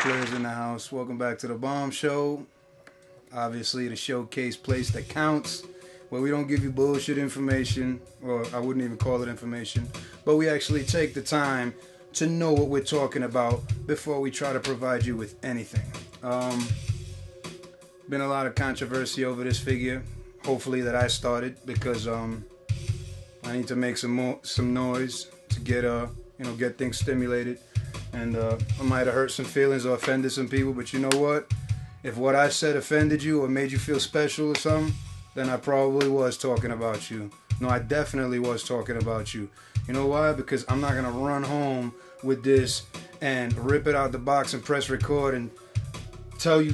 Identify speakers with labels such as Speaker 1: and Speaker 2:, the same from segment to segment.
Speaker 1: players in the house. Welcome back to the Bomb Show. Obviously, the showcase place that counts, where we don't give you bullshit information, or I wouldn't even call it information, but we actually take the time to know what we're talking about before we try to provide you with anything. Been a lot of controversy over this figure. Hopefully that I started, because I need to make some noise to get things stimulated. And I might have hurt some feelings or offended some people, but you know what? If what I said offended you or made you feel special or something, then I probably was talking about you. No, I definitely was talking about you. You know why? Because I'm not going to run home with this and rip it out the box and press record and tell you,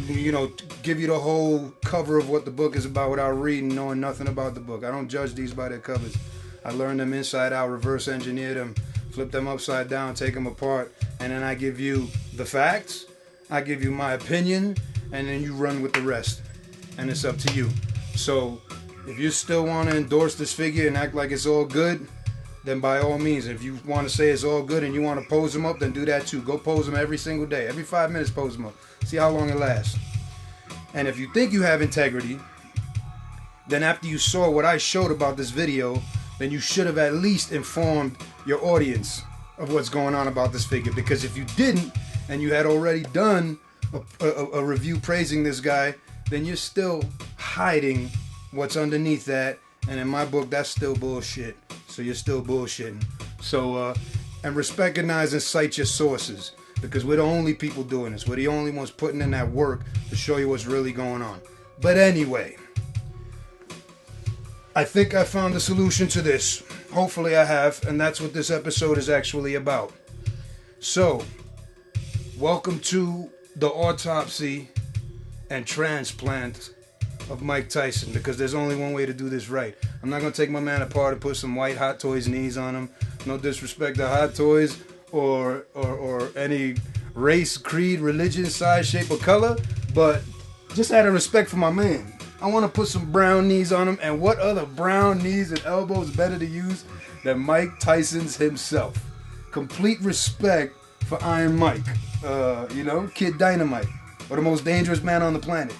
Speaker 1: give you the whole cover of what the book is about without reading, knowing nothing about the book. I don't judge these by their covers. I learned them inside out, reverse engineer them, flip them upside down, take them apart, and then I give you the facts, I give you my opinion, and then you run with the rest. And it's up to you. So if you still want to endorse this figure and act like it's all good, then by all means. If you want to say it's all good and you want to pose them up, then do that too. Go pose them every single day. Every 5 minutes, pose them up. See how long it lasts. And if you think you have integrity, then after you saw what I showed about this video, then you should have at least informed your audience of what's going on about this figure. Because if you didn't, and you had already done a review praising this guy, then you're still hiding what's underneath that. And in my book, that's still bullshit. So you're still bullshitting. So, and recognize and cite your sources. Because we're the only people doing this. We're the only ones putting in that work to show you what's really going on. But anyway, I think I found a solution to this. Hopefully I have. And that's what this episode is actually about. So, welcome to the Autopsy and Transplant of Mike Tyson, because there's only one way to do this right. I'm not going to take my man apart and put some white Hot Toys knees on him. No disrespect to Hot Toys or any race, creed, religion, size, shape, or color, but just out of respect for my man, I want to put some brown knees on him. And what other brown knees and elbows better to use than Mike Tyson's himself? Complete respect for Iron Mike, Kid Dynamite, or the most dangerous man on the planet.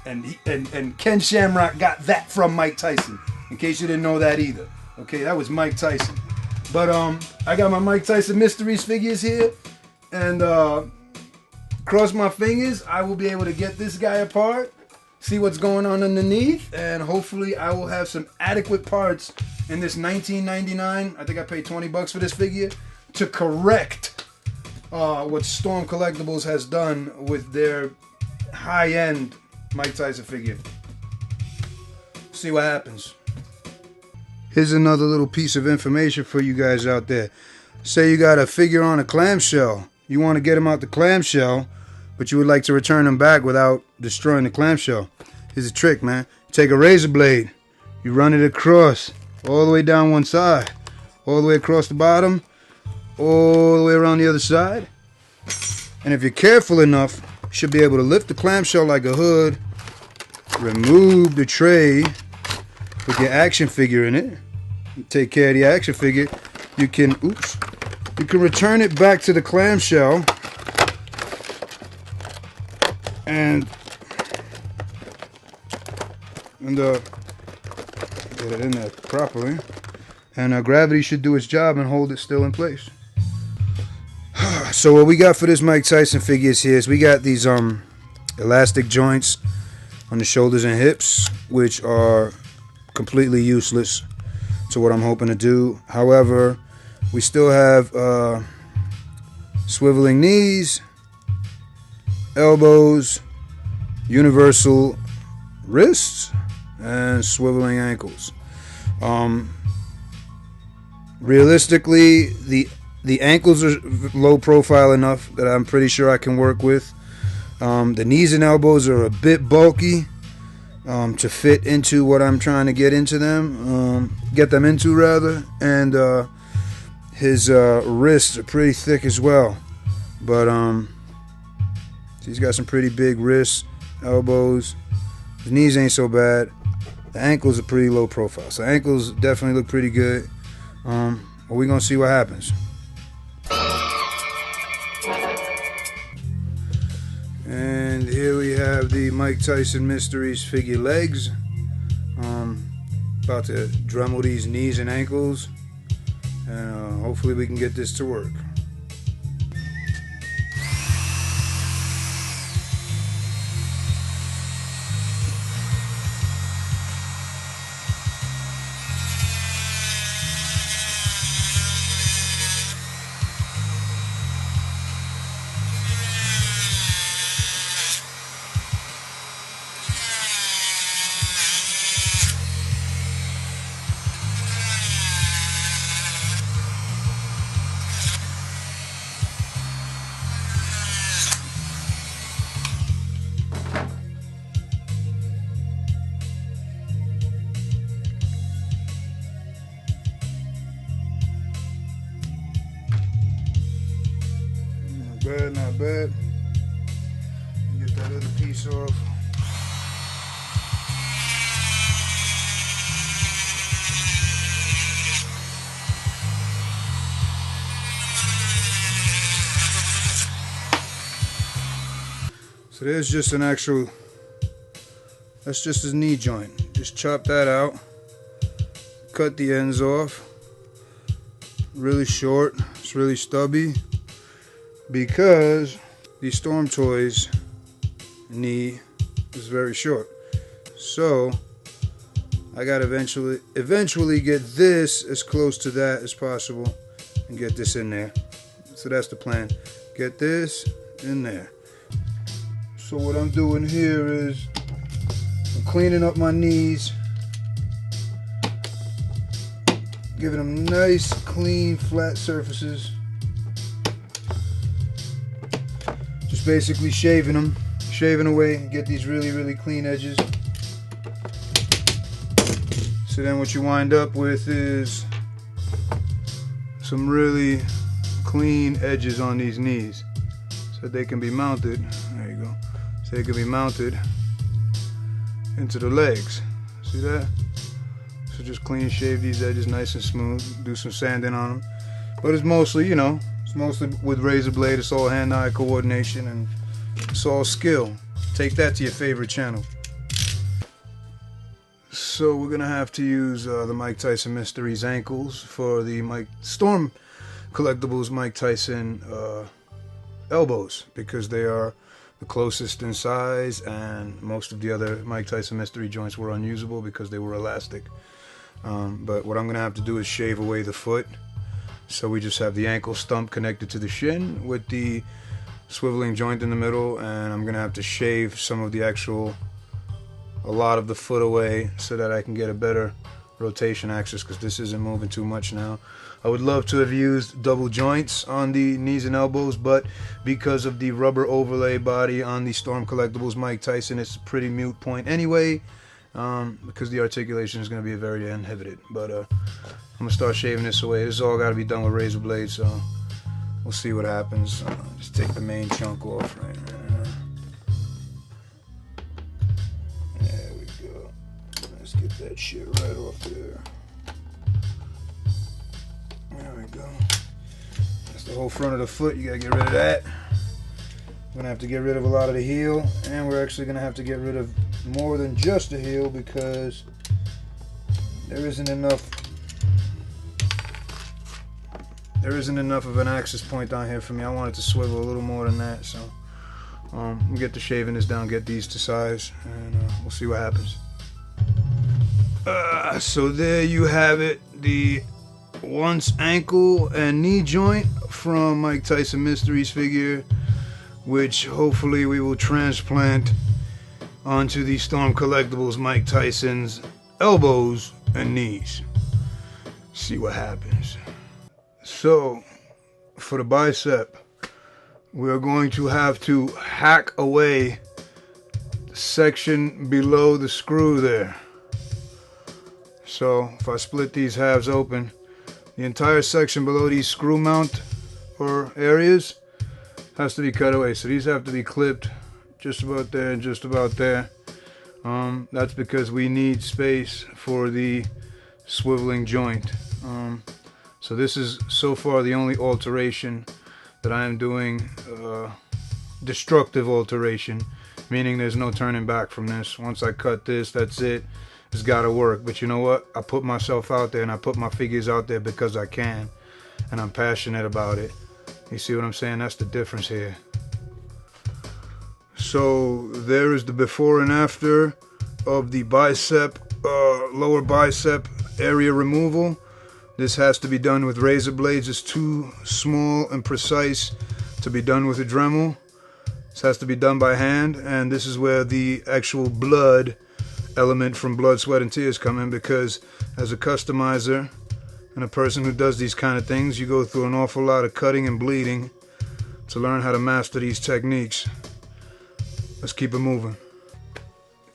Speaker 1: And Ken Shamrock got that from Mike Tyson, in case you didn't know that either. Okay, that was Mike Tyson. But I got my Mike Tyson Mysteries figures here, and cross my fingers, I will be able to get this guy apart, see what's going on underneath, and hopefully I will have some adequate parts in this $19.99. I think I paid $20 for this figure to correct what Storm Collectibles has done with their high-end Mike Tyson figure. See what happens. Here's another little piece of information for you guys out there. Say you got a figure on a clamshell. You want to get him out the clamshell, but you would like to return him back without destroying the clamshell. Here's a trick, man. Take a razor blade. You run it across, all the way down one side, all the way across the bottom, all the way around the other side. And if you're careful enough, you should be able to lift the clamshell like a hood, remove the tray with your action figure in it, take care of the action figure. You can return it back to the clamshell and get it in there properly, and gravity should do its job and hold it still in place. So what we got for this Mike Tyson figures here is we got these elastic joints on the shoulders and hips, which are completely useless to what I'm hoping to do. However, we still have swiveling knees, elbows, universal wrists, and swiveling ankles. Realistically, the ankles are low profile enough that I'm pretty sure I can work with. The knees and elbows are a bit bulky to fit into what I'm trying to get into them, and his wrists are pretty thick as well. But he's got some pretty big wrists, elbows. His knees ain't so bad. The ankles are pretty low profile, so ankles definitely look pretty good. But we're gonna see what happens. And here we have the Mike Tyson Mysteries figure legs. About to Dremel these knees and ankles, and hopefully we can get this to work. Not bad. Get that other piece off. So there's just an actual, that's just his knee joint. Just chop that out. Cut the ends off. Really short. It's really stubby. Because the Storm Toys knee is very short, so I gotta eventually get this as close to that as possible and get this in there. So that's the plan. Get this in there. So what I'm doing here is I'm cleaning up my knees, giving them nice, clean, flat surfaces. Basically shaving away, get these really clean edges. So then what you wind up with is some really clean edges on these knees, so they can be mounted. There you go. So they can be mounted into the legs. See that? So just clean shave these edges nice and smooth. Do some sanding on them, but it's mostly, you know, mostly with razor blade. It's all hand-eye coordination, and it's all skill. Take that to your favorite channel. So we're gonna have to use the Mike Tyson Mysteries ankles for the Storm Collectibles Mike Tyson elbows, because they are the closest in size, and most of the other Mike Tyson Mystery joints were unusable because they were elastic. But what I'm gonna have to do is shave away the foot. So we just have the ankle stump connected to the shin with the swiveling joint in the middle, and I'm gonna have to shave a lot of the foot away so that I can get a better rotation axis, because this isn't moving too much now. I would love to have used double joints on the knees and elbows, but because of the rubber overlay body on the Storm Collectibles Mike Tyson, it's a pretty mute point anyway, because the articulation is going to be very inhibited. But I'm going to start shaving this away. This has all got to be done with razor blades, so we'll see what happens. Just take the main chunk off right now. There we go. Let's get that shit right off there. There we go. That's the whole front of the foot. You gotta get rid of that. We're gonna have to get rid of a lot of the heel, and we're actually gonna have to get rid of more than just the heel, because there isn't enough of an axis point down here for me. I want it to swivel a little more than that, so we'll get the shaving this down, get these to size, and we'll see what happens. So there you have it, the once ankle and knee joint from Mike Tyson Mysteries figure, which hopefully we will transplant onto the Storm Collectibles Mike Tyson's elbows and knees. See what happens. So for the bicep, we're going to have to hack away the section below the screw there. So if I split these halves open, the entire section below these screw mount or areas has to be cut away. So these have to be clipped just about there and just about there. That's because we need space for the swiveling joint. So this is so far the only alteration that I am doing destructive alteration, meaning there's no turning back from this. Once I cut this, that's it. It's got to work. But you know what? I put myself out there, and I put my figures out there because I can, and I'm passionate about it. You see what I'm saying? That's the difference here. So there is the before and after of the bicep, lower bicep area removal. This has to be done with razor blades. It's too small and precise to be done with a Dremel. This has to be done by hand, and this is where the actual blood element from Blood, Sweat, and Tears come in, because as a customizer and a person who does these kind of things, you go through an awful lot of cutting and bleeding to learn how to master these techniques. Let's keep it moving.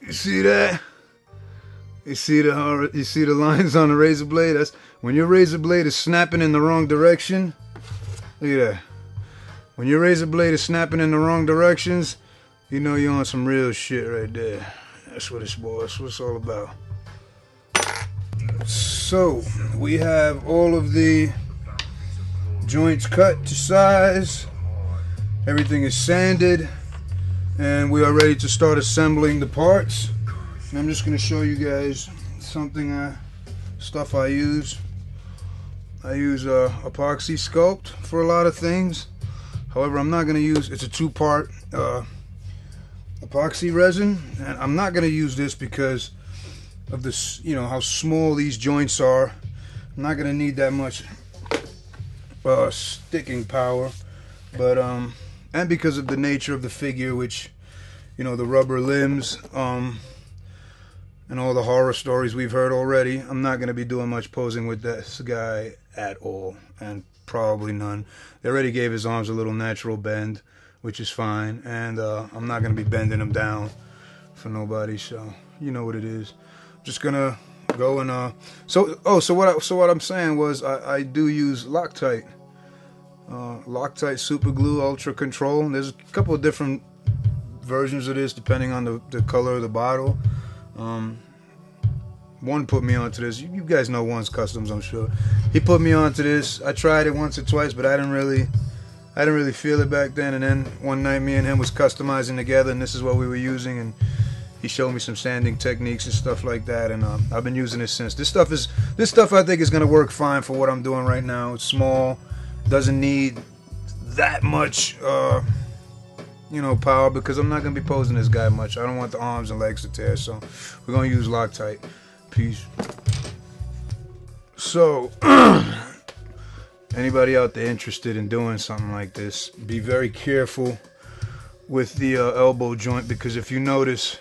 Speaker 1: You see that? You see the lines on the razor blade? That's when your razor blade is snapping in the wrong direction. Look at that. When your razor blade is snapping in the wrong directions, you know you're on some real shit right there. That's what it's about. That's what it's all about. So we have all of the joints cut to size. Everything is sanded, and we are ready to start assembling the parts. And I'm just going to show you guys stuff I use. I use epoxy sculpt for a lot of things. However, I'm not going to use, it's a two-part epoxy resin, and I'm not going to use this because of this, you know, how small these joints are. I'm not going to need that much sticking power, but and because of the nature of the figure, which, you know, the rubber limbs, and all the horror stories we've heard already, I'm not going to be doing much posing with this guy at all, and probably none. They already gave his arms a little natural bend, which is fine, and I'm not going to be bending them down for nobody, so you know what it is. Just gonna go and so what I'm saying was I do use Loctite, Loctite super glue ultra control, and there's a couple of different versions of this depending on the color of the bottle. One put me onto this. You guys know One's Customs, I'm sure. He put me onto this. I tried it once or twice, but I didn't really feel it back then. And then one night, me and him was customizing together, and this is what we were using. And he showed me some sanding techniques and stuff like that. And I've been using it since. This stuff I think is gonna work fine for what I'm doing right now. It's small, doesn't need that much, you know, power, because I'm not gonna be posing this guy much. I don't want the arms and legs to tear, so we're gonna use Loctite. Peace. So anybody out there interested in doing something like this, be very careful with the elbow joint, because if you notice,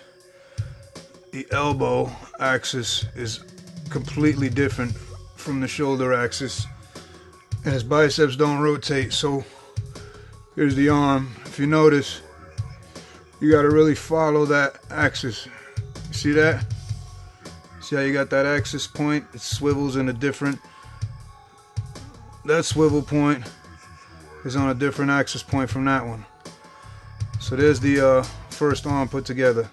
Speaker 1: the elbow axis is completely different from the shoulder axis, and his biceps don't rotate. So here's the arm. If you notice, you got to really follow that axis. You see that? See how you got that axis point? It swivels in a different, that swivel point is on a different axis point from that one. So there's the first arm put together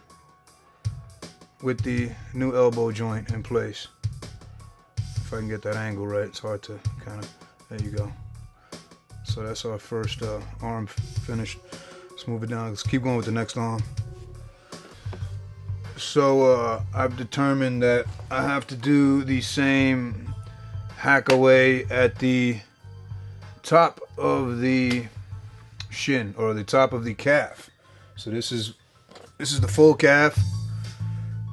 Speaker 1: with the new elbow joint in place. If I can get that angle right, it's hard to kind of, there you go. So that's our first arm finished. Let's move it down. Let's keep going with the next arm. So I've determined that I have to do the same hack away at the top of the shin, or the top of the calf. So this is the full calf.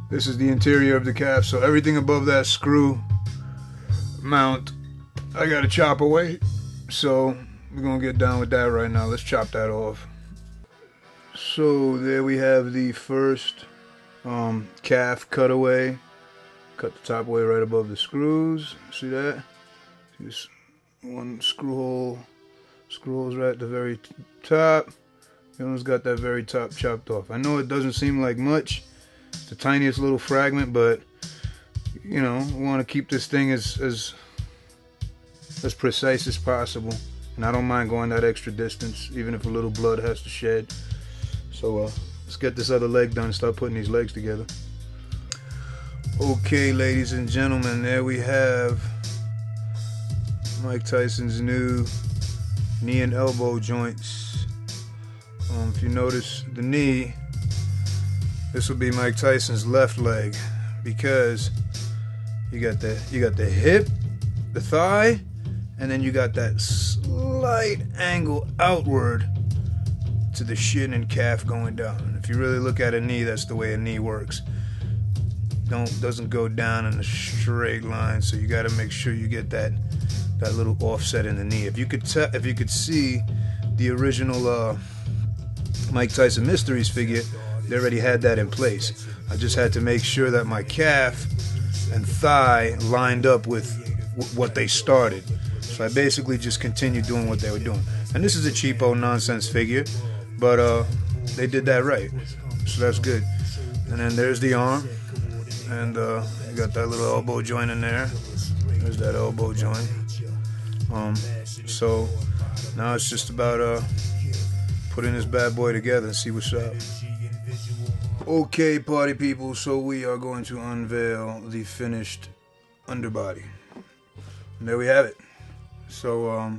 Speaker 1: This is the interior of the calf. So everything above that screw mount, I gotta chop away. So we're gonna get down with that right now. Let's chop that off. So there we have the first calf cutaway. Cut the top away right above the screws. See that? Just one screw hole's right at the very top. The other one's got that very top chopped off. I know it doesn't seem like much. It's the tiniest little fragment, but you know, we want to keep this thing as precise as possible. And I don't mind going that extra distance, even if a little blood has to shed. So let's get this other leg done and start putting these legs together. Okay, ladies and gentlemen, there we have Mike Tyson's new knee and elbow joints If you notice the knee, this will be Mike Tyson's left leg, because you got the hip, the thigh, and then you got that slight angle outward to the shin and calf going down. If you really look at a knee, that's the way a knee works. Doesn't go down in a straight line, so you got to make sure you get that little offset in the knee. If you could see the original Mike Tyson Mysteries figure, they already had that in place. I just had to make sure that my calf and thigh lined up with what they started. So I basically just continued doing what they were doing. And this is a cheapo nonsense figure, but they did that right, so that's good. And then there's the arm, and you got that little elbow joint in there. There's that elbow joint. So now it's just about putting this bad boy together and see what's up. Okay, party people, so we are going to unveil the finished underbody. And there we have it. So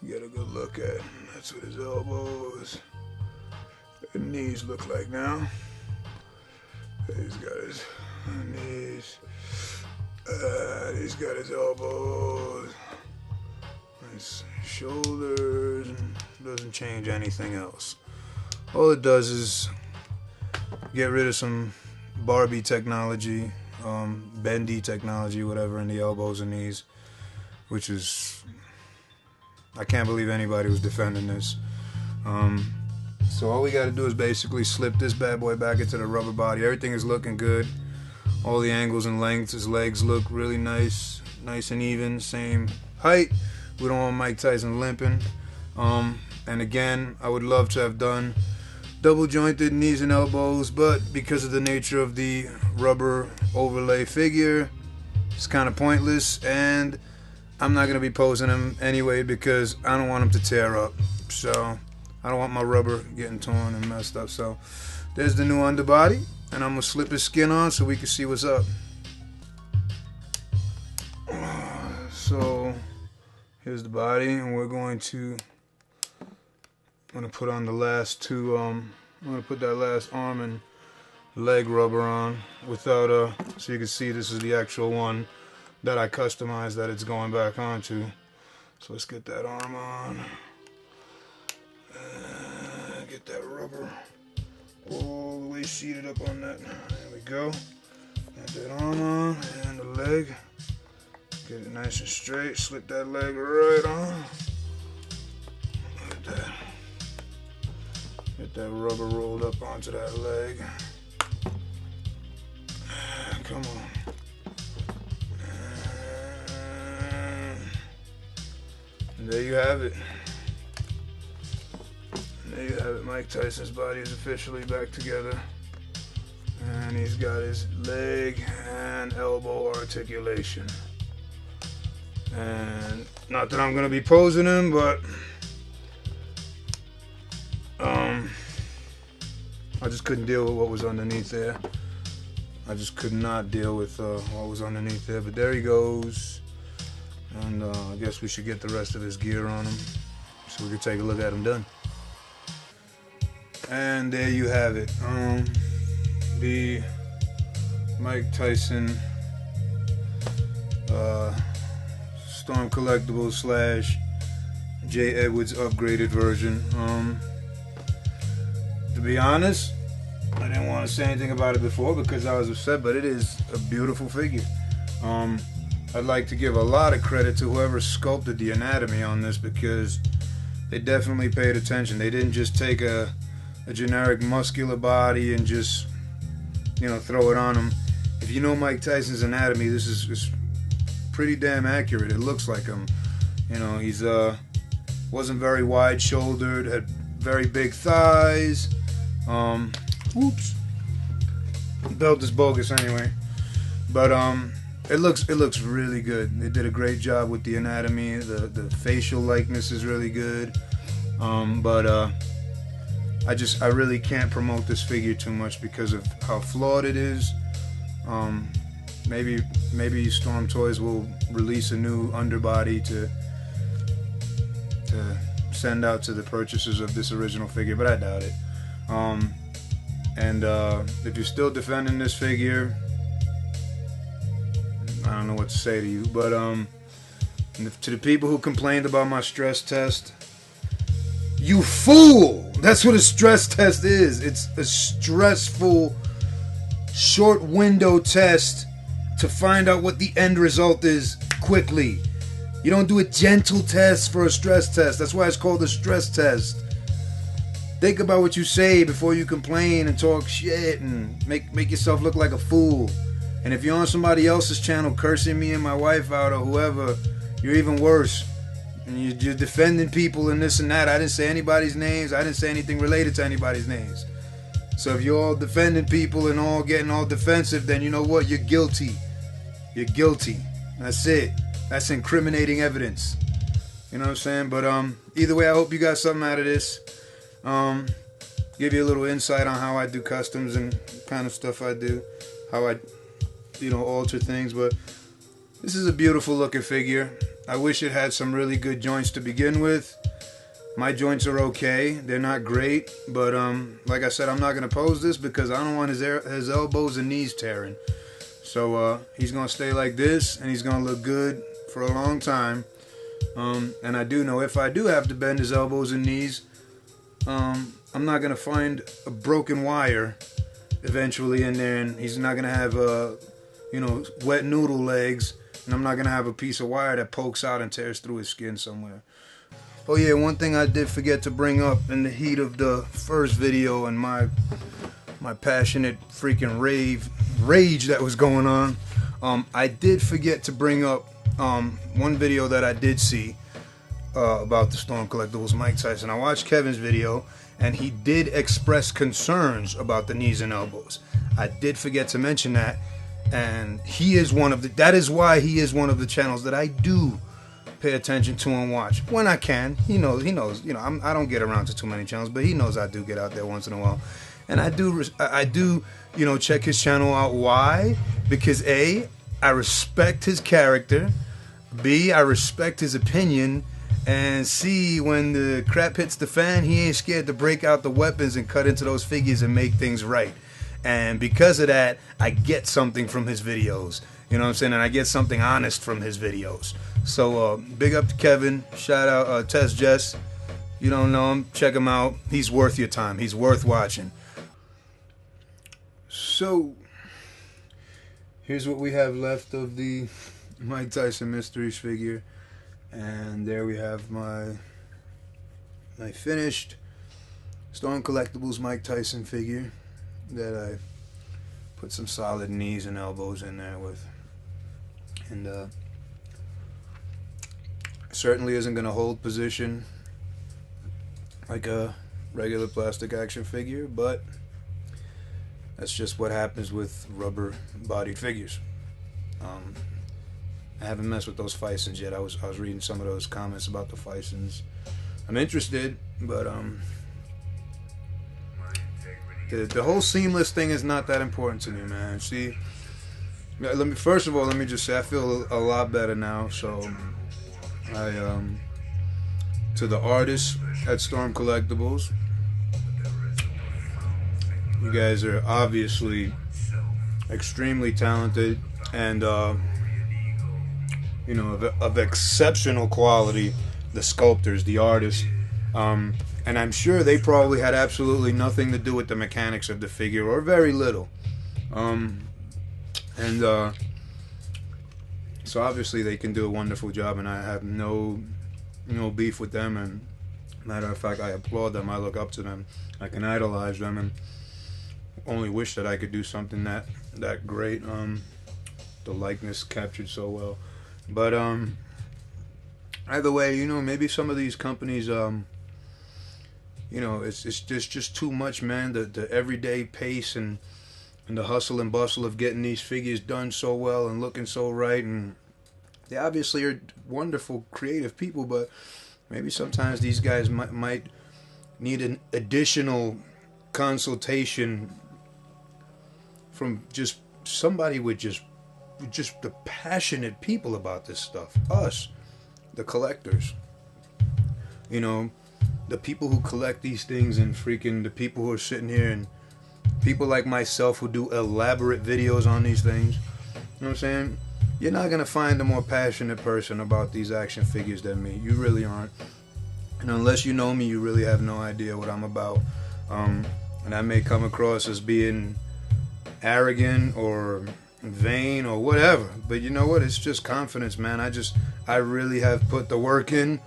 Speaker 1: get a good look at. That's what his elbows and knees look like now. He's got his knees. He's got his elbows. His shoulders. And doesn't change anything else. All it does is get rid of some Barbie technology, bendy technology, whatever, in the elbows and knees, which is, I can't believe anybody was defending this. So all we got to do is basically slip this bad boy back into the rubber body. Everything is looking good. All the angles and lengths, his legs look really nice and even, same height. We don't want Mike Tyson limping. And again, I would love to have done double jointed knees and elbows, but because of the nature of the rubber overlay figure, it's kind of pointless, and I'm not going to be posing him anyway because I don't want him to tear up. So I don't want my rubber getting torn and messed up. So there's the new underbody, and I'm going to slip his skin on so we can see what's up. So here's the body, and we're going to put on the last two, I'm going to put that last arm and leg rubber on without so you can see this is the actual one that I customized that it's going back onto. So let's get that arm on. Get that rubber all the way seated up on that. There we go. Get that arm on and the leg. Get it nice and straight. Slip that leg right on. Like that. Get that rubber rolled up onto that leg. Come on. And there you have it. There you have it. Mike Tyson's body is officially back together. And he's got his leg and elbow articulation. And not that I'm going to be posing him, but I just couldn't deal with what was underneath there. I just could not deal with what was underneath there. But there he goes. And I guess we should get the rest of his gear on him so we can take a look at him done. And there you have it. The Mike Tyson Storm Collectibles / J. Edwards upgraded version. To be honest, I didn't want to say anything about it before because I was upset, but it is a beautiful figure. I'd like to give a lot of credit to whoever sculpted the anatomy on this because they definitely paid attention. They didn't just take a generic muscular body and just, throw it on him. If you know Mike Tyson's anatomy, this is pretty damn accurate. It looks like him. He's wasn't very wide shouldered, had very big thighs. Whoops. Belt is bogus anyway. But it looks really good. They did a great job with the anatomy. The facial likeness is really good. But I really can't promote this figure too much because of how flawed it is. Maybe Storm Toys will release a new underbody to send out to the purchasers of this original figure, but I doubt it. And if you're still defending this figure, I don't know what to say to you, but to the people who complained about my stress test, you fool! That's what a stress test is. It's a stressful, short window test to find out what the end result is quickly. You don't do a gentle test for a stress test. That's why it's called a stress test. Think about what you say before you complain and talk shit and make yourself look like a fool. And if you're on somebody else's channel cursing me and my wife out or whoever, you're even worse. And you're defending people and this and that. I didn't say anybody's names. I didn't say anything related to anybody's names. So if you're all defending people and all getting all defensive, then you know what? You're guilty. You're guilty. That's it. That's incriminating evidence. You know what I'm saying? But either way, I hope you got something out of this. Give you a little insight on how I do customs and kind of stuff I do. How I, alter things. But this is a beautiful looking figure. I wish it had some really good joints to begin with. My joints are okay. They're not great. But like I said, I'm not going to pose this because I don't want his elbows and knees tearing. So he's going to stay like this and he's going to look good for a long time. And I do know if I do have to bend his elbows and knees, I'm not going to find a broken wire eventually in there, and he's not going to have wet noodle legs, and I'm not going to have a piece of wire that pokes out and tears through his skin somewhere. Oh yeah, one thing I did forget to bring up in the heat of the first video and my passionate freaking rage that was going on, I did forget to bring up one video that I did see about the Storm Collectibles Mike Tyson. I watched Kevin's video and he did express concerns about the knees and elbows. I did forget to mention that, and that is why he is one of the channels that I do pay attention to and watch when I can. He knows, I don't get around to too many channels, but he knows I do get out there once in a while. And I do check his channel out. Why? Because A, I respect his character. B, I respect his opinion. And C, when the crap hits the fan, he ain't scared to break out the weapons and cut into those figures and make things right. And because of that, I get something from his videos. You know what I'm saying? And I get something honest from his videos. So big up to Kevin. Shout out Tess Jess. You don't know him, check him out. He's worth your time. He's worth watching. So here's what we have left of the Mike Tyson Mysteries figure. And there we have my finished Storm Collectibles Mike Tyson figure that I put some solid knees and elbows in there with. And certainly isn't going to hold position like a regular plastic action figure, but that's just what happens with rubber bodied figures. I haven't messed with those Tysons yet. I was reading some of those comments about the Tysons. I'm interested, but the whole seamless thing is not that important to me, man. See, first of all, let me just say I feel a lot better now. So to the artists at Storm Collectibles, you guys are obviously extremely talented and of exceptional quality. The sculptors, the artists, and I'm sure they probably had absolutely nothing to do with the mechanics of the figure, or very little. So obviously they can do a wonderful job, and I have no beef with them. And matter of fact, I applaud them. I look up to them. I can idolize them, and only wish that I could do something that great. The likeness captured so well. But either way, maybe some of these companies, it's just too much, man. The everyday pace and the hustle and bustle of getting these figures done so well and looking so right, and they obviously are wonderful, creative people, but maybe sometimes these guys might need an additional consultation from just somebody with just the passionate people about this stuff. Us, the collectors. the people who collect these things and freaking the people who are sitting here and people like myself who do elaborate videos on these things, you know what I'm saying? You're not going to find a more passionate person about these action figures than me. You really aren't. And unless you know me, you really have no idea what I'm about. And I may come across as being arrogant or vain or whatever. But you know what? It's just confidence, man. I really have put the work in.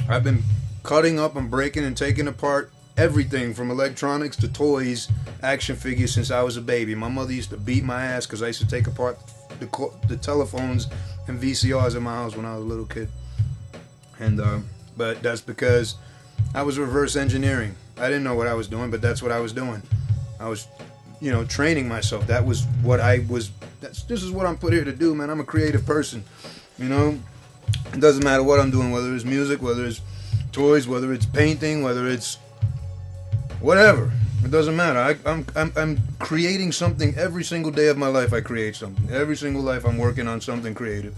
Speaker 1: I've been cutting up and breaking and taking apart everything from electronics to toys, action figures since I was a baby. My mother used to beat my ass because I used to take apart the telephones and VCRs in my house when I was a little kid. And but that's because I was reverse engineering. I didn't know what I was doing, but that's what I was doing. I was, training myself. That was what I was. This is what I'm put here to do, man. I'm a creative person. It doesn't matter what I'm doing, whether it's music, whether it's toys, whether it's painting, whether it's whatever. It doesn't matter. I'm creating something every single day of my life. I create something. Every single life I'm working on something creative.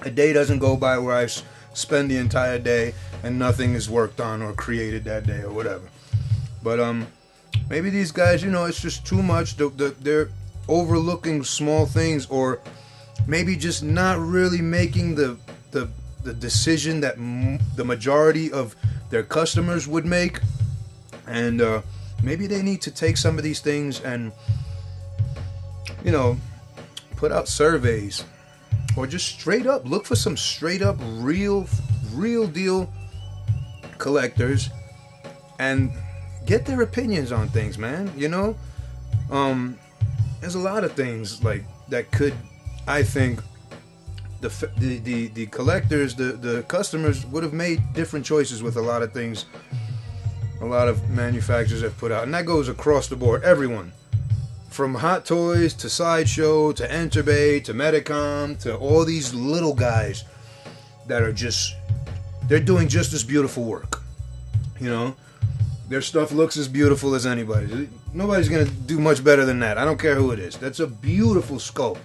Speaker 1: A day doesn't go by where I spend the entire day and nothing is worked on or created that day or whatever. But maybe these guys, it's just too much. They're overlooking small things, or maybe just not really making the decision that the majority of their customers would make. And maybe they need to take some of these things and put out surveys, or just straight up look for some straight up real deal collectors and get their opinions on things, man. There's a lot of things like that could, I think, the collectors, the customers would have made different choices with a lot of things a lot of manufacturers have put out, and that goes across the board. Everyone, from Hot Toys to Sideshow to Enterbay to Medicom to all these little guys that are they're doing just as beautiful work. Their stuff looks as beautiful as anybody's. Nobody's gonna do much better than that. I don't care who it is. That's a beautiful sculpt.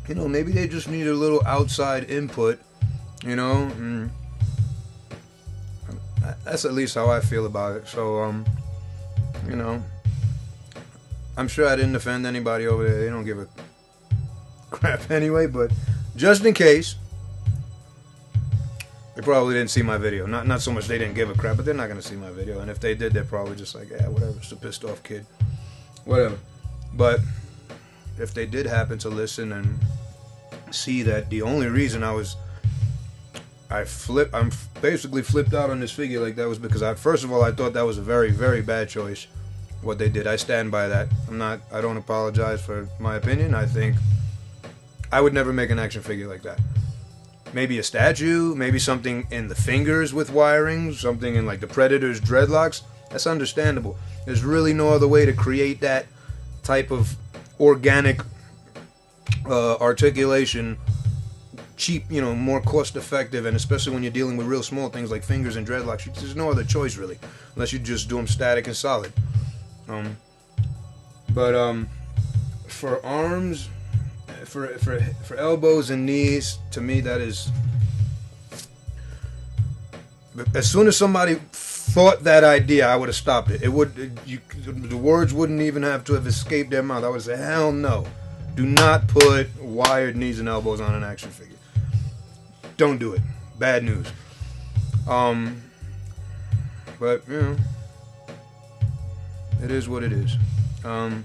Speaker 1: Maybe they just need a little outside input. That's at least how I feel about it. So, I'm sure I didn't offend anybody over there. They don't give a crap anyway, but just in case, they probably didn't see my video. Not so much they didn't give a crap, but they're not going to see my video. And if they did, they're probably just like, yeah, whatever, it's a pissed off kid. Whatever. But if they did happen to listen and see that the only reason I'm basically flipped out on this figure like that was because first of all, I thought that was a very, very bad choice, what they did. I stand by that. I don't apologize for my opinion. I think I would never make an action figure like that. Maybe a statue, maybe something in the fingers with wiring, something in like the Predator's dreadlocks. That's understandable. There's really no other way to create that type of organic articulation, cheap, more cost effective, and especially when you're dealing with real small things like fingers and dreadlocks, there's no other choice really, unless you just do them static and solid. For arms, for elbows and knees, to me that is, as soon as somebody thought that idea, I would have stopped it. The words wouldn't even have to have escaped their mouth. I would say, hell no. Do not put wired knees and elbows on an action figure. Don't do it. Bad news. But it is what it is. Now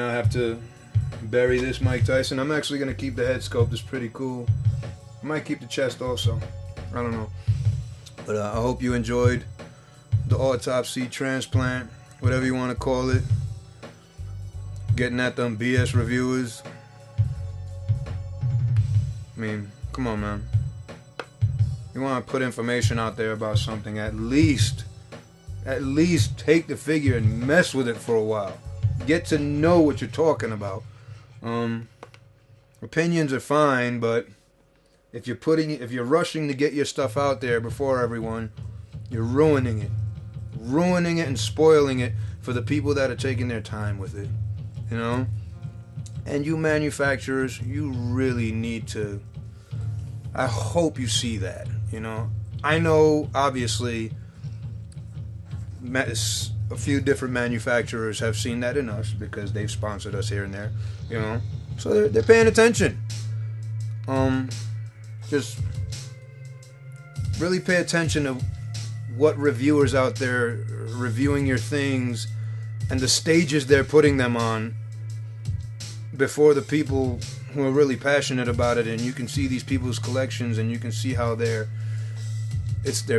Speaker 1: I have to bury this Mike Tyson. I'm actually gonna keep the head sculpt. It's pretty cool. I might keep the chest also. I don't know. But I hope you enjoyed the Autopsy, Transplant, whatever you want to call it. Getting at them BS reviewers. I mean, come on, man. You want to put information out there about something, at least take the figure and mess with it for a while. Get to know what you're talking about. Opinions are fine, but if you're rushing to get your stuff out there before everyone, you're ruining it and spoiling it for the people that are taking their time with it. And you manufacturers, you really need to, I hope you see that, you know. I know, obviously, a few different manufacturers have seen that in us because they've sponsored us here and there, you know. So they're paying attention. Just really pay attention to what reviewers out there reviewing your things and the stages they're putting them on before the people who are really passionate about it. And you can see these people's collections, and you can see how they're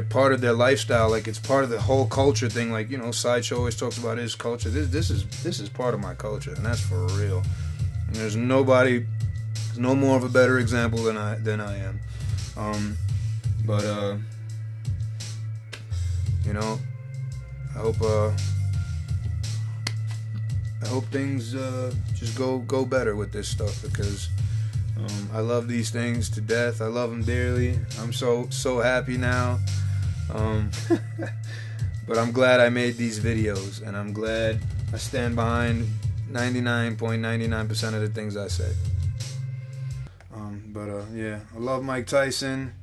Speaker 1: part of their lifestyle. Like, it's part of the whole culture thing. Like, you know, Sideshow always talks about his culture. This is part of my culture, and that's for real. And there's no more of a better example than I am. You know, I hope things just go better with this stuff, because I love these things to death. I love them dearly. I'm so happy now. But I'm glad I made these videos, and I'm glad I stand behind 99.99% of the things I say. Yeah, I love Mike Tyson.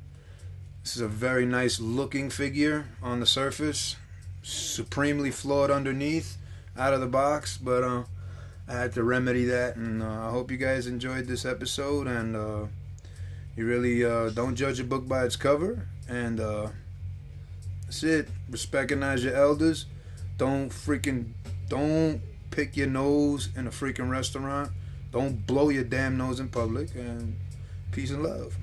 Speaker 1: This is a very nice looking figure on the surface, supremely flawed underneath, out of the box, but I had to remedy that, and I hope you guys enjoyed this episode, and you really don't judge a book by its cover, and that's it. Recognize your elders. Don't pick your nose in a freaking restaurant. Don't blow your damn nose in public, and peace and love.